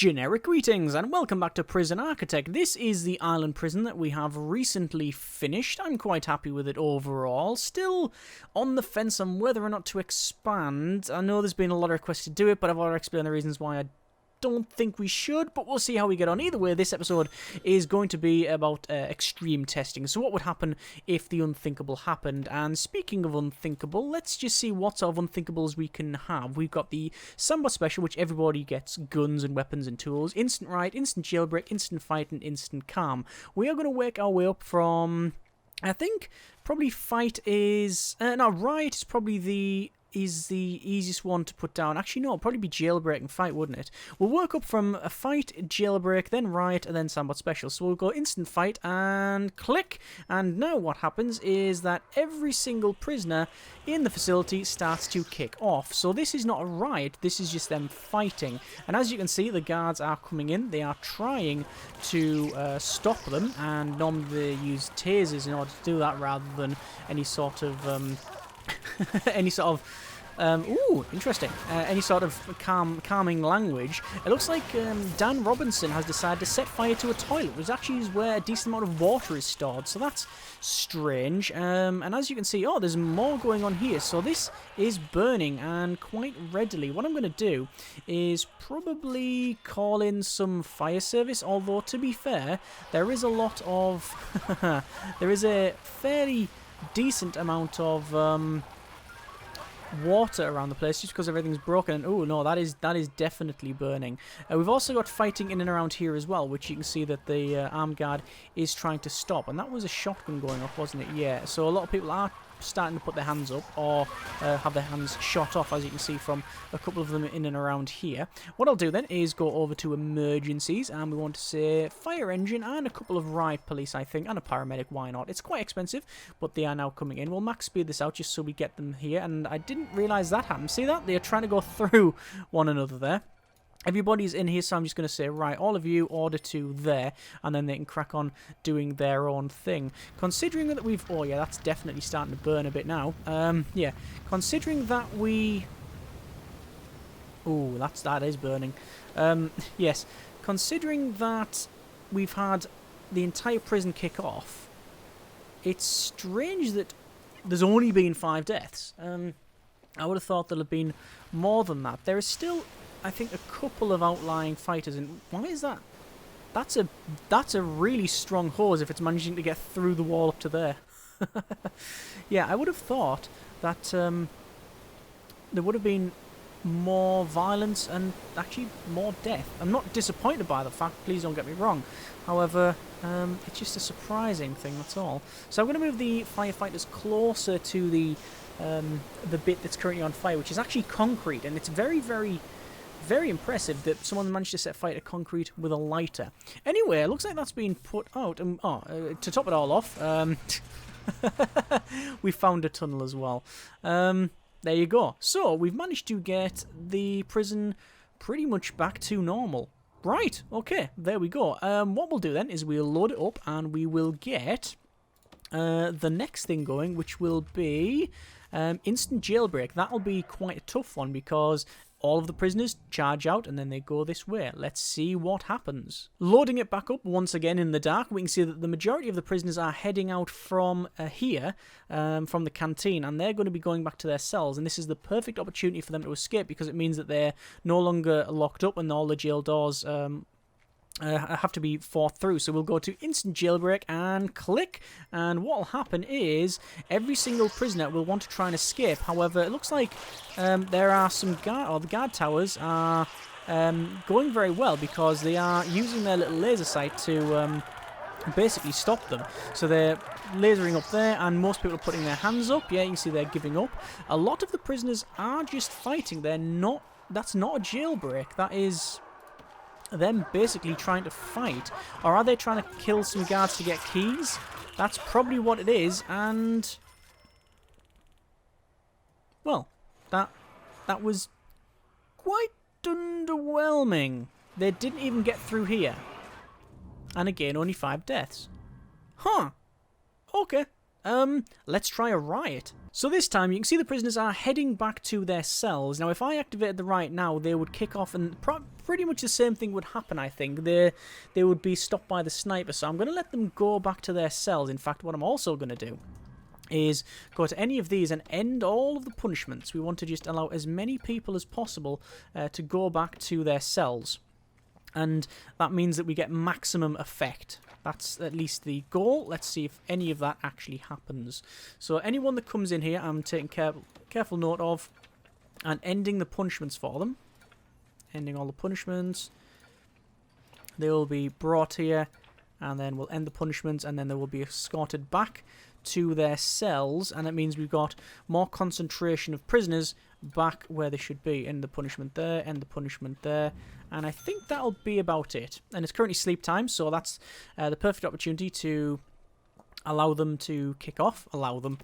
Generic greetings and welcome back to Prison Architect. This is the island prison that we have recently finished. I'm quite happy with it overall. Still on the fence on whether or not to expand. I know there's been a lot of requests to do it, but I've already explained the reasons why I don't think we should, but we'll see how we get on. Either way, this episode is going to be about extreme testing. So what would happen if the unthinkable happened? And speaking of unthinkable, let's just see what sort of unthinkables we can have. We've got the Samba Special, which everybody gets guns and weapons and tools. Instant riot, instant jailbreak, instant fight, and instant calm. We are going to work our way up from, I think, probably fight is... no, riot is probably the easiest one to put down. Actually, no, it'll probably be jailbreak and fight, wouldn't it? We'll work up from a fight, jailbreak, then riot, and then Sambot Special. So we'll go instant fight and click. And now what happens is that every single prisoner in the facility starts to kick off. So this is not a riot, this is just them fighting. And as you can see, the guards are coming in. They are trying to stop them, and normally they use tasers in order to do that rather than any sort of... ooh, interesting. Any sort of calming language. It looks like Dan Robinson has decided to set fire to a toilet, which actually is where a decent amount of water is stored. So that's strange. And as you can see, oh, there's more going on here. So this is burning, and quite readily. What I'm going to do is probably call in some fire service. Although, to be fair, there is a lot of... there is a fairly decent amount of... water around the place just because everything's broken. And oh no, that is definitely burning. We've also got fighting in and around here as well, which you can see that the armed guard is trying to stop, and that was a shotgun going off, wasn't it? Yeah, so a lot of people are starting to put their hands up or have their hands shot off, as you can see from a couple of them in and around here. What I'll do then is go over to emergencies, and we want to say fire engine and a couple of riot police, I think, and a paramedic. Why not? It's quite expensive, but they are now coming in. We'll max speed this out just so we get them here, and I didn't realise that happened. See that? They're trying to go through one another there. Everybody's in here, so I'm just going to say, right, all of you order to there, and then they can crack on doing their own thing. Considering that we've... oh, yeah, that's definitely starting to burn a bit now. Yeah, considering that we... oh, that is burning. Yes, considering that we've had the entire prison kick off, it's strange that there's only been 5 deaths. I would have thought there'd have been more than that. There is still... I think a couple of outlying fighters, and why is that? That's a really strong hose if it's managing to get through the wall up to there. Yeah, I would have thought that there would have been more violence and actually more death. I'm not disappointed by the fact, please don't get me wrong. However, it's just a surprising thing, that's all. So I'm going to move the firefighters closer to the bit that's currently on fire, which is actually concrete, and it's very, very... very impressive that someone managed to set fire to concrete with a lighter. Anyway, it looks like that's been put out. To top it all off, we found a tunnel as well. There you go. So, we've managed to get the prison pretty much back to normal. Right, okay, there we go. What we'll do then is we'll load it up and we will get the next thing going, which will be instant jailbreak. That'll be quite a tough one because... all of the prisoners charge out and then they go this way. Let's see what happens. Loading it back up once again in the dark, we can see that the majority of the prisoners are heading out from here, from the canteen, and they're going to be going back to their cells. And this is the perfect opportunity for them to escape because it means that they're no longer locked up and all the jail doors have to be fought through. So we'll go to instant jailbreak and click, and what will happen is every single prisoner will want to try and escape. However, it looks like there are some the guard towers are going very well because they are using their little laser sight to basically stop them. So they're lasering up there, and most people are putting their hands up. Yeah, you can see they're giving up. A lot of the prisoners are just fighting. That's not a jailbreak. That is them basically trying to fight. Or are they trying to kill some guards to get keys? That's probably what it is, and... well, that was quite underwhelming. They didn't even get through here. And again, only 5 deaths. Huh. Okay. Let's try a riot. So this time, you can see the prisoners are heading back to their cells. Now, if I activated the riot now, they would kick off, and pretty much the same thing would happen, I think. They would be stopped by the sniper, so I'm going to let them go back to their cells. In fact, what I'm also going to do is go to any of these and end all of the punishments. We want to just allow as many people as possible to go back to their cells. And that means that we get maximum effect. That's at least the goal. Let's see if any of that actually happens. So anyone that comes in here, I'm taking careful note of and ending the punishments for them. Ending all the punishments. They will be brought here, and then we'll end the punishments, and then they will be escorted back to their cells, and it means we've got more concentration of prisoners back where they should be. End the punishment there, end the punishment there, and I think that'll be about it. And it's currently sleep time, so that's the perfect opportunity to allow them to kick off. Allow them.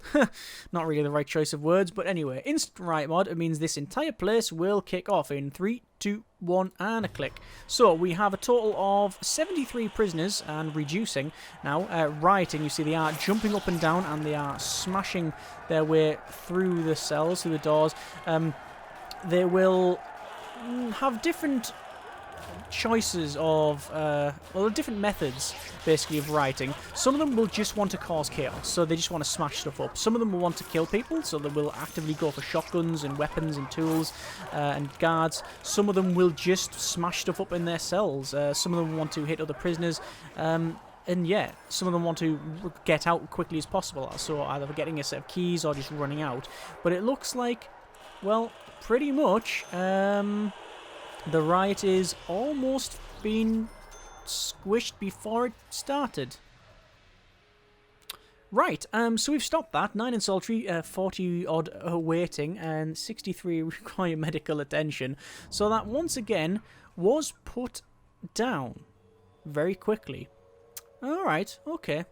Not really the right choice of words, but anyway, instant riot mod, it means this entire place will kick off in 3, 2, 1, and a click. So we have a total of 73 prisoners, and reducing now, rioting. You see they are jumping up and down, and they are smashing their way through the cells, through the doors. They will have different choices of, well, different methods, basically, of rioting. Some of them will just want to cause chaos, so they just want to smash stuff up. Some of them will want to kill people, so they will actively go for shotguns and weapons and tools and guards. Some of them will just smash stuff up in their cells. Some of them want to hit other prisoners. And yeah, some of them want to get out quickly as possible, so either getting a set of keys or just running out. But it looks like, well, pretty much, the riot is almost been squished before it started. Right, so we've stopped that. 9 in solitary, 40-odd waiting, and 63 require medical attention. So that, once again, was put down very quickly. Alright, okay.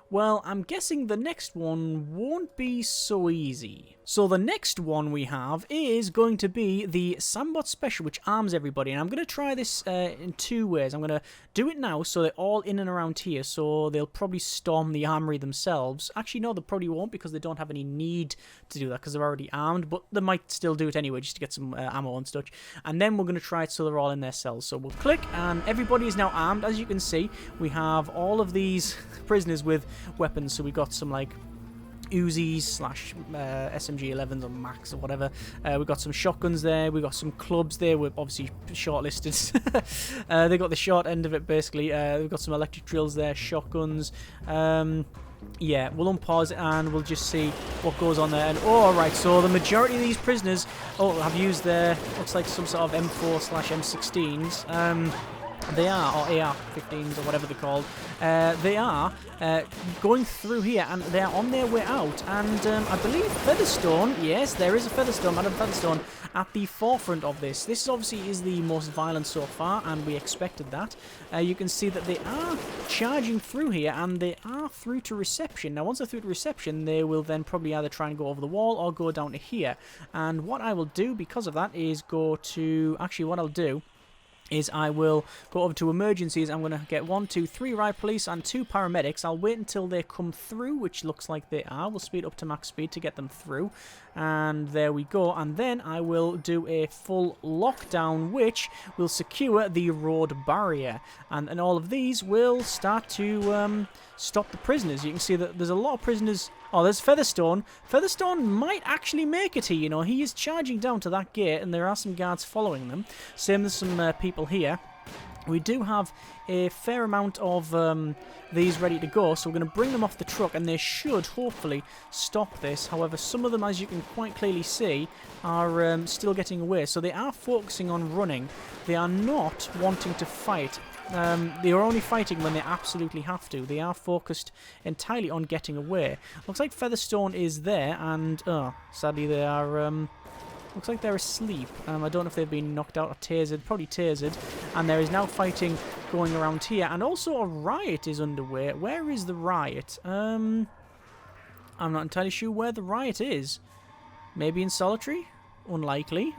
Well, I'm guessing the next one won't be so easy. So the next one we have is going to be the Sambot Special, which arms everybody. And I'm going to try this in 2 ways. I'm going to do it now, so they're all in and around here, so they'll probably storm the armory themselves. Actually, no, they probably won't, because they don't have any need to do that, because they're already armed, but they might still do it anyway, just to get some ammo and such. And then we're going to try it so they're all in their cells. So we'll click, and everybody is now armed. As you can see, we have all of these prisoners with weapons, so we got some like Uzis / SMG-11s or Max or whatever. We got some shotguns there. We got some clubs there. We're obviously shortlisted. They got the short end of it, basically. We've got some electric drills there, shotguns. Yeah, we'll unpause and we'll just see what goes on there. And alright, so the majority of these prisoners have used their, looks like some sort of M4 / M16s. They are, or AR-15s, or whatever they're called. They are going through here, and they're on their way out. And I believe Featherstone, yes, there is a Featherstone, Madam Featherstone, at the forefront of this. This obviously is the most violent so far, and we expected that. You can see that they are charging through here, and they are through to reception. Now, once they're through to reception, they will then probably either try and go over the wall or go down to here. And what I will do because of that is go to, actually what I'll do is I will go over to emergencies. I'm going to get 1, 2, 3 riot police and 2 paramedics. I'll wait until they come through, which looks like they are. We'll speed up to max speed to get them through. And there we go. And then I will do a full lockdown, which will secure the road barrier. And all of these will start to stop the prisoners. You can see that there's a lot of prisoners. Oh, there's Featherstone. Featherstone might actually make it here, you know. He is charging down to that gate, and there are some guards following them. Same as some people here. We do have a fair amount of these ready to go, so we're going to bring them off the truck, and they should hopefully stop this. However, some of them, as you can quite clearly see, are still getting away. So they are focusing on running. They are not wanting to fight. They are only fighting when they absolutely have to. They are focused entirely on getting away. Looks like Featherstone is there, and sadly they are. Looks like they're asleep. I don't know if they've been knocked out or tasered. Probably tasered. And there is now fighting going around here, and also a riot is underway. Where is the riot? I'm not entirely sure where the riot is. Maybe in solitary? Unlikely.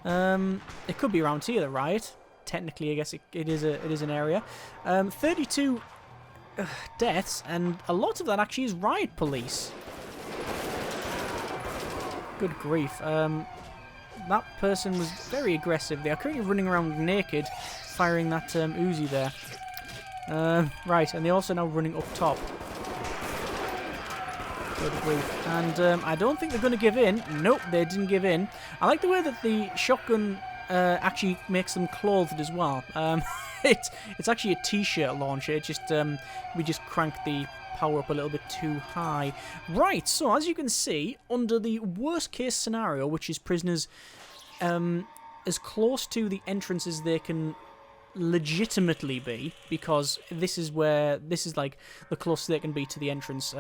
It could be around here, the riot. Technically, I guess it is an area. 32 deaths, and a lot of that actually is riot police. Good grief. That person was very aggressive. They are currently running around naked, firing that Uzi there. Right, and they're also now running up top. Good grief. And I don't think they're going to give in. Nope, they didn't give in. I like the way that the shotgun actually makes them clothed as well. It's actually a t-shirt launcher. It just we just crank the power up a little bit too high. Right, so as you can see, under the worst case scenario, which is prisoners as close to the entrance as they can legitimately be, because this is like the closest they can be to the entrance,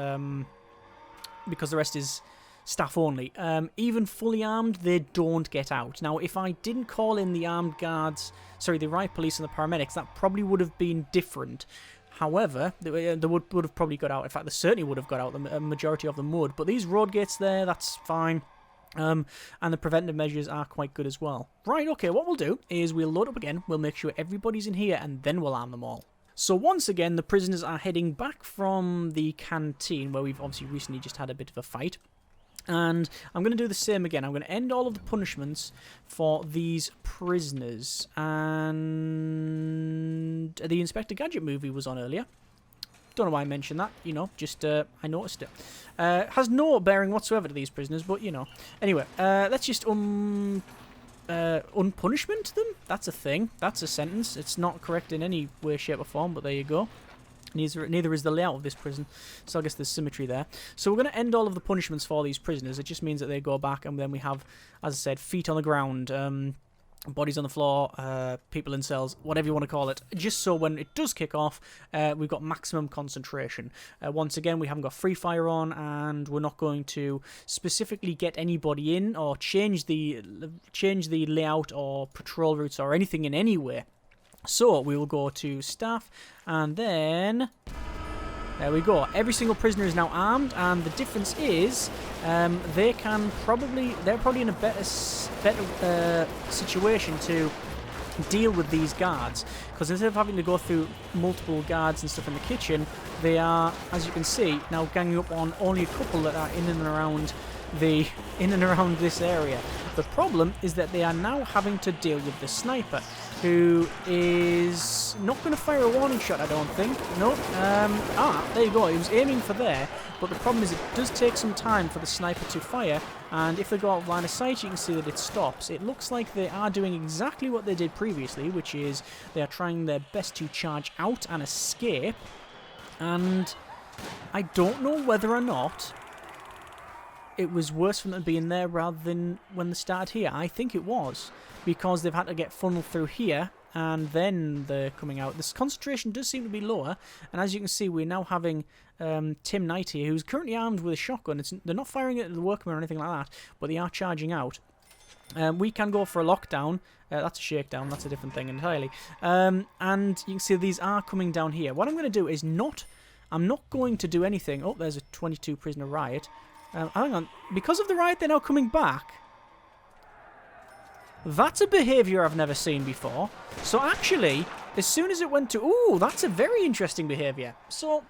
because the rest is staff only. Even fully armed, they don't get out. Now, if I didn't call in the armed guards, sorry, the riot police and the paramedics, that probably would have been different. However, they would have probably got out. In fact, they certainly would have got out. The majority of them would. But these road gates there, that's fine. And the preventive measures are quite good as well. Right, okay, what we'll do is we'll load up again. We'll make sure everybody's in here, and then we'll arm them all. So once again, the prisoners are heading back from the canteen, where we've obviously recently just had a bit of a fight. And I'm going to do the same again. I'm going to end all of the punishments for these prisoners. And the Inspector Gadget movie was on earlier. Don't know why I mentioned that, you know, just I noticed it. Has no bearing whatsoever to these prisoners, but, you know. Anyway, let's just unpunishment them? That's a thing. That's a sentence. It's not correct in any way, shape, or form, but there you go. Neither is the layout of this prison, so I guess there's symmetry there. So we're going to end all of the punishments for these prisoners. It just means that they go back, and then we have, as I said, feet on the ground, bodies on the floor, people in cells, whatever you want to call it, just so when it does kick off, we've got maximum concentration. Once again, we haven't got free fire on, and we're not going to specifically get anybody in or change the layout or patrol routes or anything in any way. So we will go to staff, and then there we go. Every single prisoner is now armed, and the difference is they're probably in a better situation to deal with these guards, because instead of having to go through multiple guards and stuff in the kitchen, they are, as you can see, now ganging up on only a couple that are in and around this area. The problem is that they are now having to deal with the sniper, who is not going to fire a warning shot, I don't think. No. There you go. He was aiming for there, but the problem is it does take some time for the sniper to fire, and if they go out of line of sight, you can see that it stops. It looks like they are doing exactly what they did previously, which is they are trying their best to charge out and escape, and I don't know whether or not it was worse for them being there rather than when they started here. I think it was, because they've had to get funneled through here, and then they're coming out. This concentration does seem to be lower, and as you can see, we're now having Tim Knight here, who's currently armed with a shotgun. They're not firing it at the workmen or anything like that, but they are charging out. We can go for a lockdown. That's a shakedown. That's a different thing entirely. And you can see these are coming down here. What I'm going to do is I'm not going to do anything. Oh, there's a 22 prisoner riot. Hang on. Because of the riot, they're now coming back. That's a behaviour I've never seen before. So actually, as soon as it went to... Ooh, that's a very interesting behaviour. So,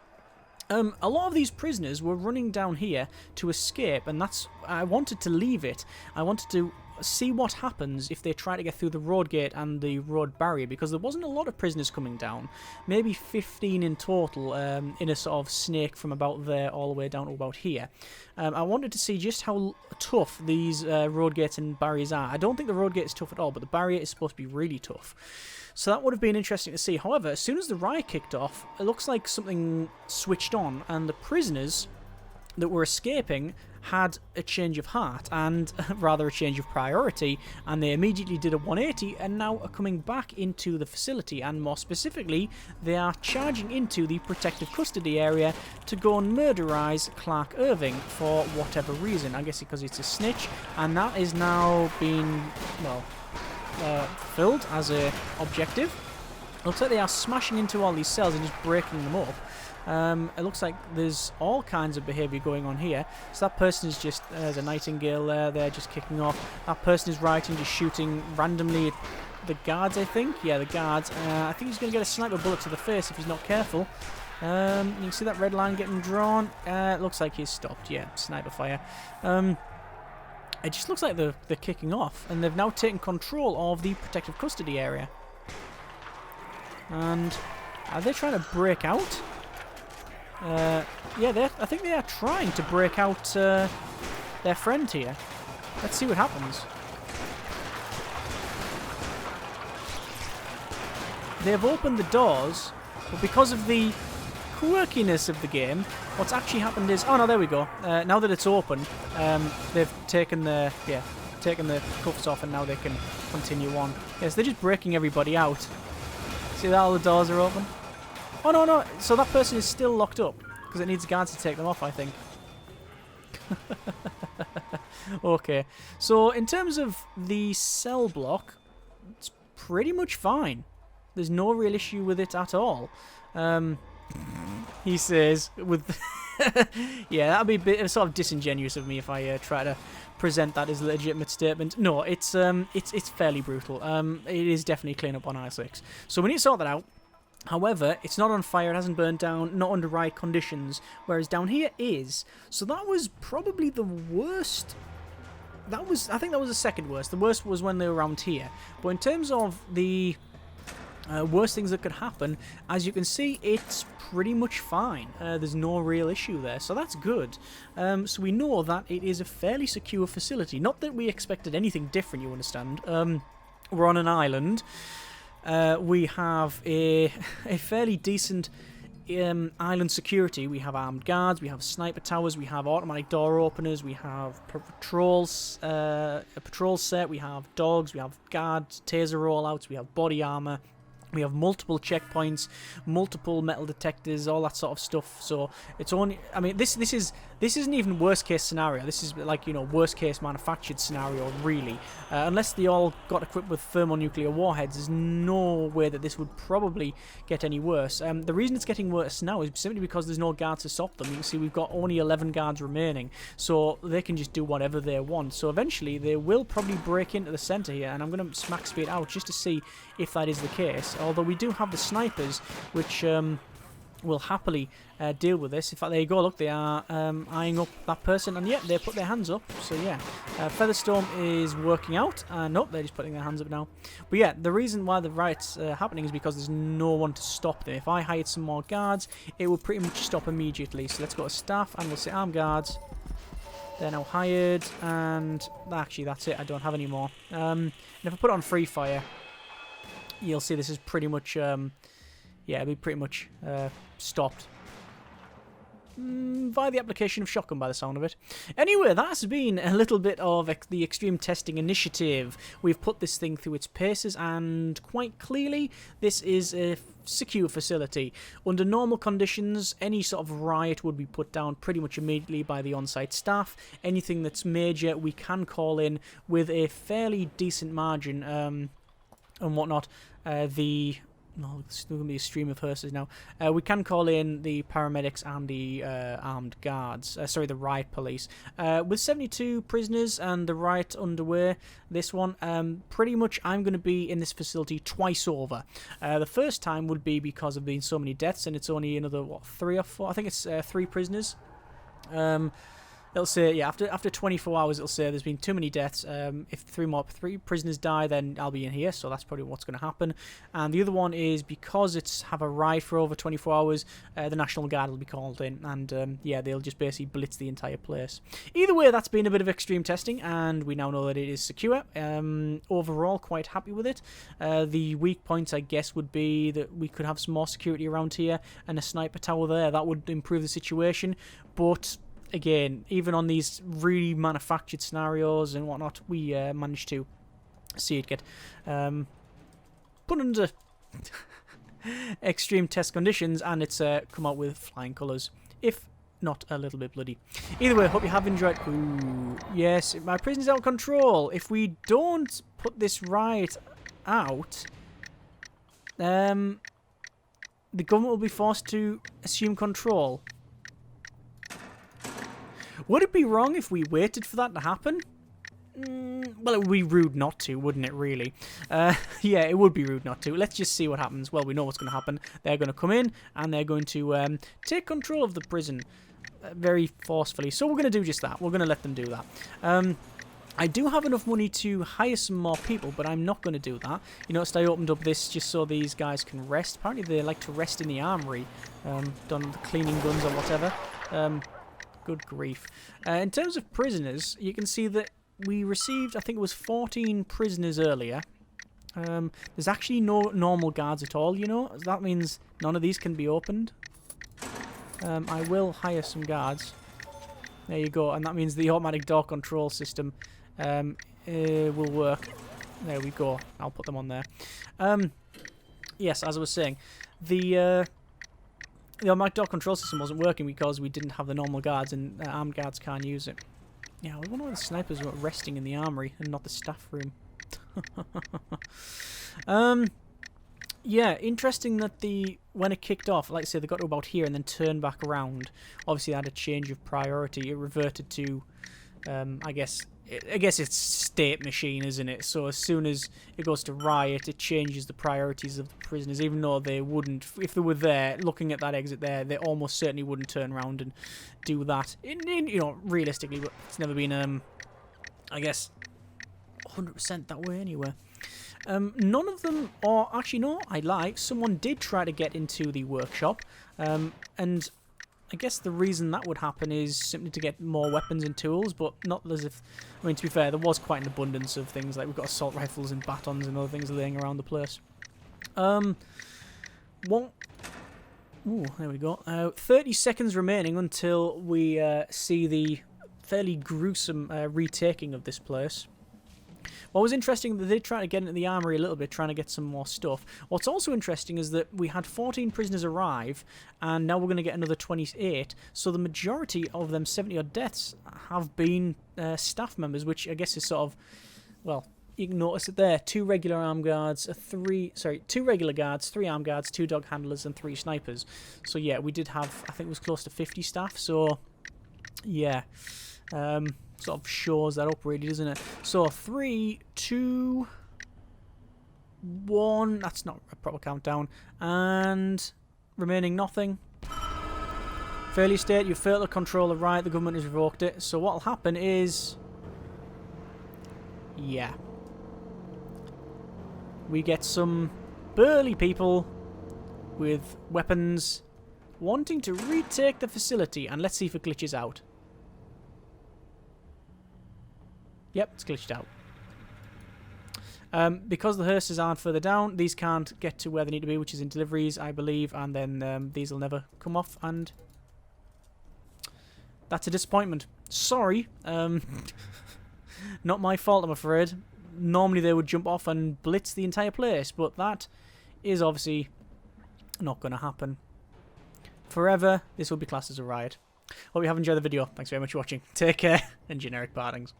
a lot of these prisoners were running down here to escape, and that's... I wanted to leave it. I wanted to see what happens if they try to get through the road gate and the road barrier, because there wasn't a lot of prisoners coming down. Maybe 15 in total, in a sort of snake from about there all the way down to about here. I wanted to see just how tough these road gates and barriers are. I don't think the road gate is tough at all, but the barrier is supposed to be really tough. So that would have been interesting to see. However, as soon as the riot kicked off, it looks like something switched on, and the prisoners that were escaping had a change of heart, and rather a change of priority, and they immediately did a 180 and now are coming back into the facility, and more specifically, they are charging into the protective custody area to go and murderize Clark Irving for whatever reason. I guess because it's a snitch, and that is now being, well, fulfilled as a objective. Looks like they are smashing into all these cells and just breaking them up. It looks like there's all kinds of behaviour going on here. So that person is just, there's a Nightingale there, they're just kicking off. That person is rioting, just shooting randomly at the guards, I think. Yeah, the guards. I think he's going to get a sniper bullet to the face if he's not careful. You can see that red line getting drawn. It looks like he's stopped. Yeah, sniper fire. It just looks like they're kicking off, and they've now taken control of the protective custody area. And are they trying to break out? Yeah, I think they are trying to break out their friend here. Let's see what happens. They've opened the doors, but because of the quirkiness of the game, what's actually happened is... Oh, no, there we go. Now that it's open, they've taken the cuffs off, and now they can continue on. Yes, they're just breaking everybody out. See that all the doors are open? Oh, no, no. So that person is still locked up, because it needs guards to take them off, I think. Okay. So, in terms of the cell block, it's pretty much fine. There's no real issue with it at all. He says, with... yeah, that'd be a bit sort of disingenuous of me if I try to present that as a legitimate statement. No, it's fairly brutal. It is definitely clean up on I6. So we need to sort that out. However, it's not on fire, it hasn't burned down, not under riot conditions, whereas down here is. So that was probably the worst. I think that was the second worst. The worst was when they were around here. But in terms of the worst things that could happen, as you can see, it's pretty much fine. There's no real issue there, so that's good. So we know that it is a fairly secure facility. Not that we expected anything different, you understand. We're on an island. We have a fairly decent island security. We have armed guards, we have sniper towers, we have automatic door openers, we have patrols, a patrol set, we have dogs, we have guards, taser rollouts, we have body armor. We have multiple checkpoints, multiple metal detectors, all that sort of stuff. So it's only, I mean, this isn't even worst case scenario. This is like, you know, worst case manufactured scenario, really. Unless they all got equipped with thermonuclear warheads, there's no way that this would probably get any worse. The reason it's getting worse now is simply because there's no guards to stop them. You can see we've got only 11 guards remaining, so they can just do whatever they want. So eventually they will probably break into the center here, and I'm going to smack speed out just to see if that is the case. Although we do have the snipers, which will happily deal with this. In fact, there you go. Look, they are eyeing up that person, and yet they put their hands up. So yeah, Featherstorm is working out. Nope, they're just putting their hands up now. But yeah, the reason why the riot's happening is because there's no one to stop them. If I hired some more guards, it will pretty much stop immediately. So let's go to staff, and we'll say armed guards. They're now hired, and actually that's it. I don't have any more. And if I put it on free fire, you'll see this is pretty much, yeah, it'll be pretty much stopped via the application of shotgun, by the sound of it. Anyway, that's been a little bit of the Extreme Testing Initiative. We've put this thing through its paces, and quite clearly, this is a secure facility. Under normal conditions, any sort of riot would be put down pretty much immediately by the on-site staff. Anything that's major, we can call in with a fairly decent margin, and whatnot. No, there's going to be a stream of hearses now. We can call in the paramedics and the armed guards. Sorry, the riot police. With 72 prisoners and the riot underway, this one, pretty much I'm going to be in this facility twice over. The first time would be because of being so many deaths, and it's only another, what, 3 or 4? I think it's 3 prisoners. It'll say, yeah, after 24 hours, it'll say there's been too many deaths. If 3 prisoners die, then I'll be in here, so that's probably what's going to happen. And the other one is because it's have a riot for over 24 hours, the National Guard will be called in, and yeah, they'll just basically blitz the entire place. Either way, that's been a bit of extreme testing, and we now know that it is secure. Overall, quite happy with it. The weak points, I guess, would be that we could have some more security around here and a sniper tower there. That would improve the situation, but again, even on these really manufactured scenarios and whatnot, we managed to see it get put under extreme test conditions, and it's come out with flying colours, if not a little bit bloody. Either way, hope you have enjoyed. Ooh, yes, my prison's out of control. If we don't put this riot out, the government will be forced to assume control. Would it be wrong if we waited for that to happen? Well, it would be rude not to, wouldn't it, really? Yeah, it would be rude not to. Let's just see what happens. Well, we know what's going to happen. They're going to come in, and they're going to take control of the prison very forcefully. So we're going to do just that. We're going to let them do that. I do have enough money to hire some more people, but I'm not going to do that. You noticed I opened up this just so these guys can rest. Apparently they like to rest in the armory, done the cleaning guns or whatever. Good grief. In terms of prisoners, you can see that we received, I think it was 14 prisoners earlier. There's actually no normal guards at all, you know. That means none of these can be opened. I will hire some guards. There you go. And that means the automatic door control system will work. There we go. I'll put them on there. Yes, as I was saying, the automatic door control system wasn't working because we didn't have the normal guards, and armed guards can't use it. Yeah, I wonder why the snipers were resting in the armory and not the staff room. Yeah, interesting that when it kicked off, like I said, they got to about here and then turned back around. Obviously, they had a change of priority. It reverted to, I guess it's state machine, isn't it? So as soon as it goes to riot, it changes the priorities of the prisoners, even though they wouldn't, if they were there, looking at that exit there, they almost certainly wouldn't turn around and do that. You know, realistically, but it's never been, I guess, 100% that way anyway. None of them, or actually no, I lied. Someone did try to get into the workshop, and I guess the reason that would happen is simply to get more weapons and tools, but not as if, I mean, to be fair, there was quite an abundance of things, like we've got assault rifles and batons and other things laying around the place. What? Ooh, there we go. 30 seconds remaining until we see the fairly gruesome retaking of this place. What was interesting, they did try to get into the armory a little bit, trying to get some more stuff. What's also interesting is that we had 14 prisoners arrive, and now we're going to get another 28. So the majority of them, 70-odd deaths, have been staff members, which I guess is sort of, well, you can notice it there. 2 regular armed guards, 2 regular guards, 3 armed guards, 2 dog handlers, and 3 snipers. So yeah, we did have, I think it was close to 50 staff. So yeah. Sort of shows that up really, doesn't it? So 3, 2, 1. That's not a proper countdown. And remaining nothing. Failure state, you fail to control the riot. The government has revoked it. So what'll happen is, yeah, we get some burly people with weapons wanting to retake the facility. And let's see if it glitches out. Yep, it's glitched out. Because the hearses aren't further down, these can't get to where they need to be, which is in deliveries, I believe, and then these will never come off, and that's a disappointment. Sorry. Not my fault, I'm afraid. Normally they would jump off and blitz the entire place, but that is obviously not going to happen. Forever, this will be classed as a riot. Hope you have enjoyed the video. Thanks very much for watching. Take care, and generic partings.